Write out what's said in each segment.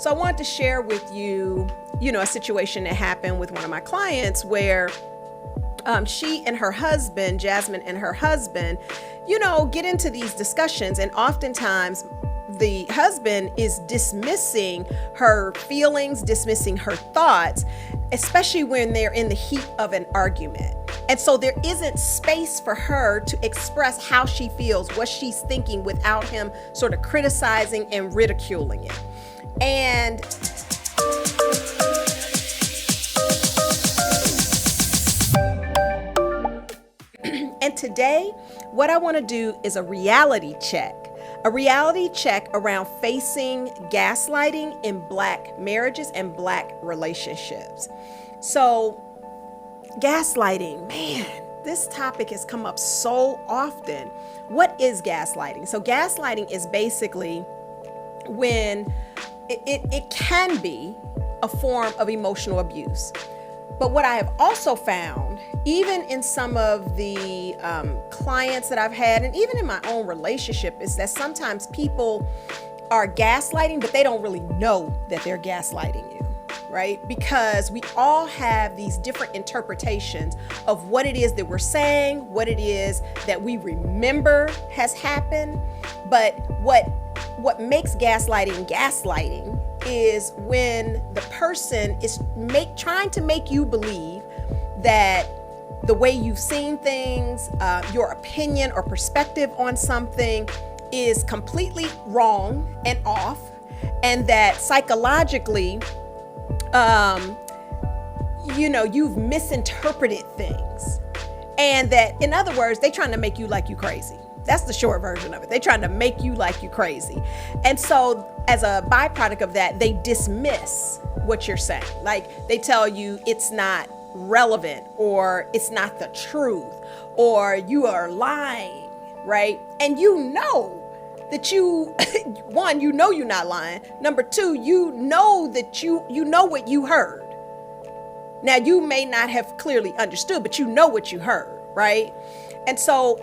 So I wanted to share with you, a situation that happened with one of my clients where she and her husband, Jasmine and her husband, get into these discussions, and oftentimes the husband is dismissing her feelings, dismissing her thoughts, especially when they're in the heat of an argument. And so there isn't space for her to express how she feels, what she's thinking, without him sort of criticizing and ridiculing it. And today, what I want to do is a reality check around facing gaslighting in Black marriages and Black relationships. So, gaslighting, man, this topic has come up so often. What is gaslighting? So, gaslighting is basically when it can be a form of emotional abuse. But what I have also found, even in some of the clients that I've had, and even in my own relationship, is that sometimes people are gaslighting, but they don't really know that they're gaslighting you, right? Because we all have these different interpretations of what it is that we're saying, what it is that we remember has happened. But what makes gaslighting is when the person is trying to make you believe that the way you've seen things, your opinion or perspective on something is completely wrong and off, and that psychologically, you've misinterpreted things. And that, in other words, they're trying to make you like you crazy. That's the short version of it. They're trying to make you like you crazy. And so as a byproduct of that, they dismiss what you're saying. Like, they tell you it's not relevant, or it's not the truth, or you are lying, right? And that one, you're not lying. Number two, that you know what you heard. Now, you may not have clearly understood, but you know what you heard, right? And so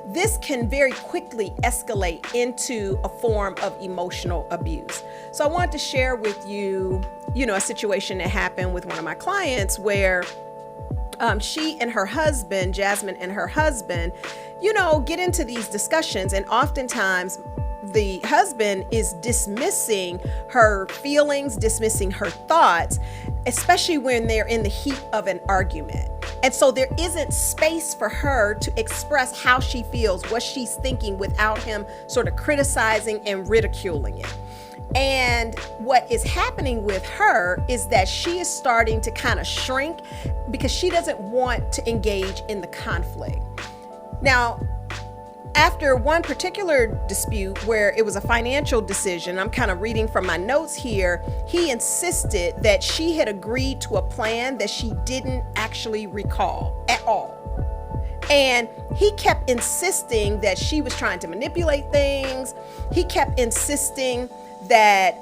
this can very quickly escalate into a form of emotional abuse. So I wanted to share with you, a situation that happened with one of my clients where she and her husband, Jasmine and her husband, get into these discussions, and oftentimes the husband is dismissing her feelings, dismissing her thoughts, especially when they're in the heat of an argument. And so there isn't space for her to express how she feels, what she's thinking, without him sort of criticizing and ridiculing it. And what is happening with her is that she is starting to kind of shrink because she doesn't want to engage in the conflict. Now, after one particular dispute where it was a financial decision, I'm kind of reading from my notes here, he insisted that she had agreed to a plan that she didn't actually recall at all. And he kept insisting that she was trying to manipulate things. He kept insisting that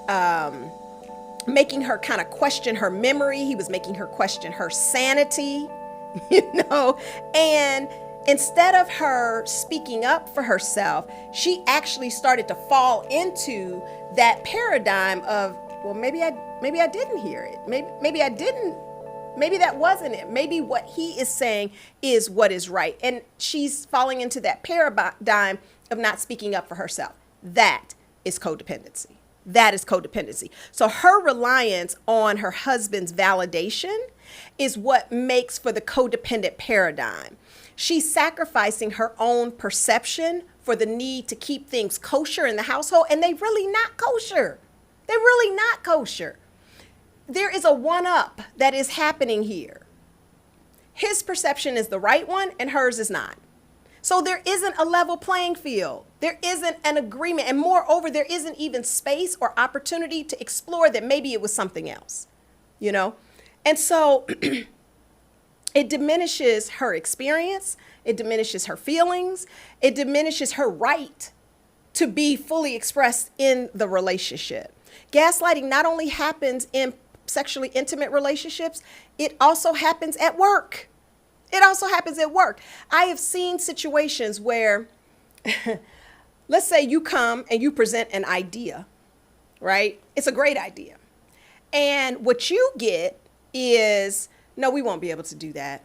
making her kind of question her memory. He was making her question her sanity, and instead of her speaking up for herself, she actually started to fall into that paradigm of, well, maybe I didn't hear it. Maybe I didn't. Maybe that wasn't it. Maybe what he is saying is what is right. And she's falling into that paradigm of not speaking up for herself. That is codependency. That is codependency. So her reliance on her husband's validation is what makes for the codependent paradigm. She's sacrificing her own perception for the need to keep things kosher in the household, and they're really not kosher. They're really not kosher. There is a one-up that is happening here. His perception is the right one, and hers is not. So there isn't a level playing field. There isn't an agreement. And moreover, there isn't even space or opportunity to explore that maybe it was something else, And so it diminishes her experience. It diminishes her feelings. It diminishes her right to be fully expressed in the relationship. Gaslighting not only happens in sexually intimate relationships, it also happens at work. I have seen situations where, let's say you come and you present an idea, right? It's a great idea. And what you get is, no, we won't be able to do that.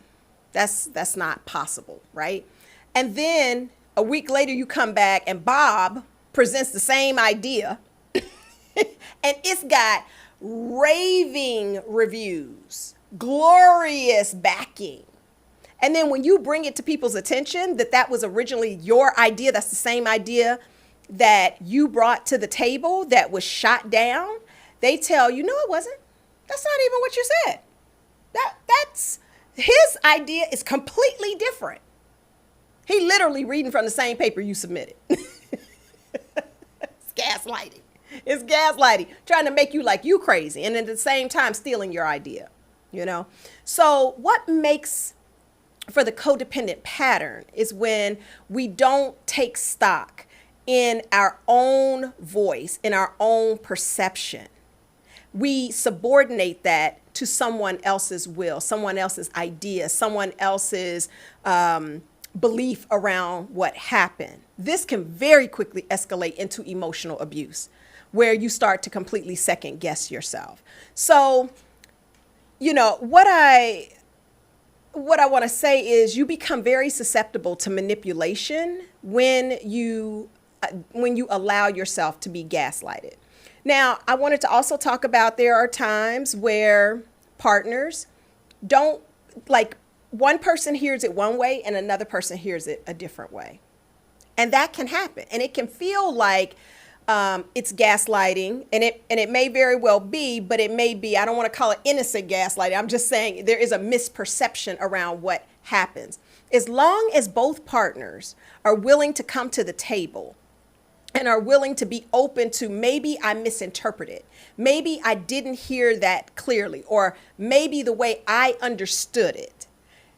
That's not possible, right? And then a week later you come back and Bob presents the same idea and it's got raving reviews, glorious backing. And then when you bring it to people's attention that was originally your idea, that's the same idea that you brought to the table that was shot down, they tell you, no, it wasn't. That's not even what you said. That's his idea is completely different. He literally reading from the same paper you submitted. It's gaslighting. It's gaslighting, trying to make you like you crazy and at the same time stealing your idea, you know? So what makes for the codependent pattern is when we don't take stock in our own voice, in our own perception. We subordinate that to someone else's will, someone else's idea, someone else's belief around what happened. This can very quickly escalate into emotional abuse, where you start to completely second guess yourself. So, you know, what I want to say is you become very susceptible to manipulation when you allow yourself to be gaslighted. Now, I wanted to also talk about there are times where partners don't, like, one person hears it one way and another person hears it a different way. And that can happen. And it can feel like it's gaslighting, and it may very well be, but it may be, I don't want to call it innocent gaslighting. I'm just saying there is a misperception around what happens. As long as both partners are willing to come to the table and are willing to be open to, maybe I misinterpreted, maybe I didn't hear that clearly, or maybe the way I understood it,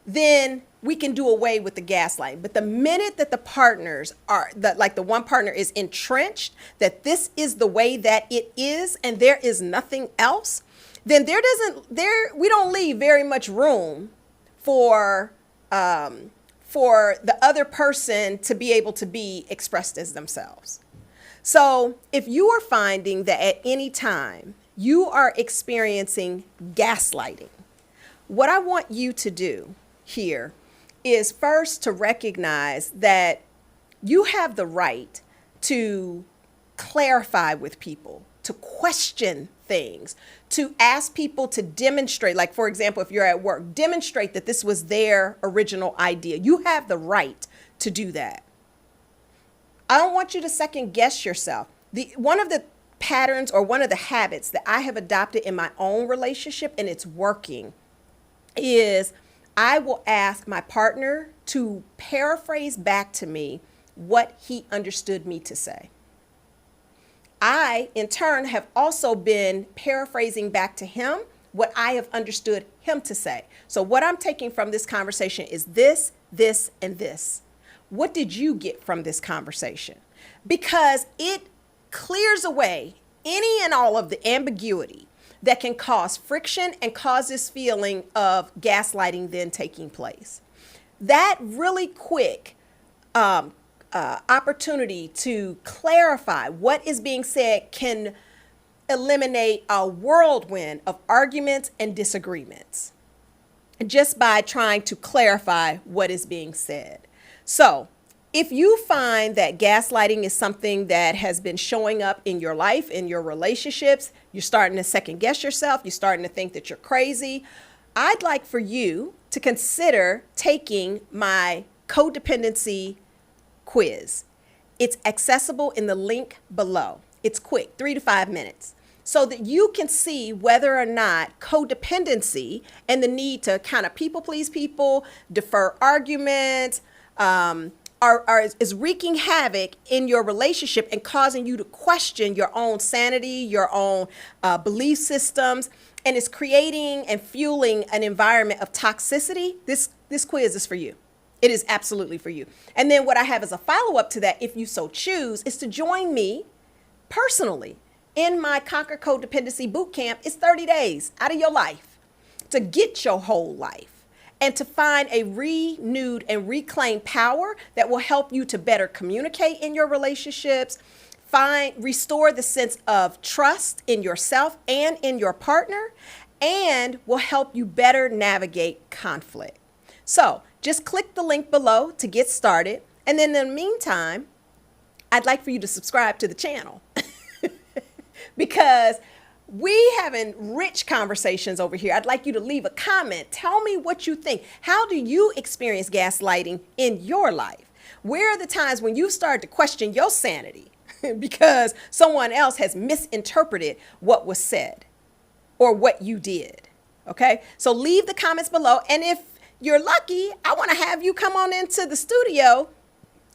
then we can do away with the gaslighting. But the minute that the partners are, like the one partner is entrenched, that this is the way that it is and there is nothing else, then we don't leave very much room for the other person to be able to be expressed as themselves. So if you are finding that at any time you are experiencing gaslighting, what I want you to do here is first to recognize that you have the right to clarify with people, to question things, to ask people to demonstrate, like, for example, if you're at work, demonstrate that this was their original idea. You have the right to do that. I don't want you to second guess yourself. One of the patterns or one of the habits that I have adopted in my own relationship, and it's working, is I will ask my partner to paraphrase back to me what he understood me to say. I, in turn, have also been paraphrasing back to him what I have understood him to say. So what I'm taking from this conversation is this, this, and this. What did you get from this conversation? Because it clears away any and all of the ambiguity that can cause friction and cause this feeling of gaslighting then taking place. That really quick opportunity to clarify what is being said can eliminate a whirlwind of arguments and disagreements just by trying to clarify what is being said. So if you find that gaslighting is something that has been showing up in your life, in your relationships, you're starting to second guess yourself, you're starting to think that you're crazy, I'd like for you to consider taking my codependency quiz. It's accessible in the link below. It's quick, 3 to 5 minutes, so that you can see whether or not codependency and the need to kind of people please people, defer arguments, is wreaking havoc in your relationship and causing you to question your own sanity, your own belief systems, and is creating and fueling an environment of toxicity. This quiz is for you. It is absolutely for you. And then what I have as a follow-up to that, if you so choose, is to join me personally in my Conquer Codependency Bootcamp. It's 30 days out of your life to get your whole life and to find a renewed and reclaimed power that will help you to better communicate in your relationships, restore the sense of trust in yourself and in your partner, and will help you better navigate conflict. So just click the link below to get started. And then in the meantime, I'd like for you to subscribe to the channel because we having rich conversations over here. I'd like you to leave a comment. Tell me what you think. How do you experience gaslighting in your life? Where are the times when you start to question your sanity because someone else has misinterpreted what was said or what you did? Okay, so leave the comments below. And if you're lucky, I want to have you come on into the studio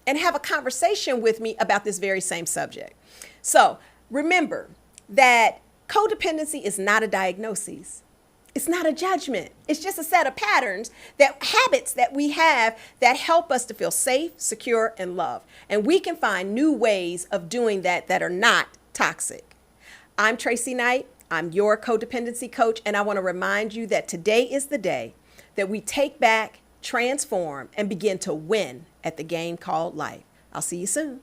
and have a conversation with me about this very same subject. So remember that codependency is not a diagnosis. It's not a judgment. It's just a set of patterns, habits that we have that help us to feel safe, secure, and loved. And we can find new ways of doing that that are not toxic. I'm Tracey Knight. I'm your codependency coach. And I want to remind you that today is the day that we take back, transform, and begin to win at the game called life. I'll see you soon.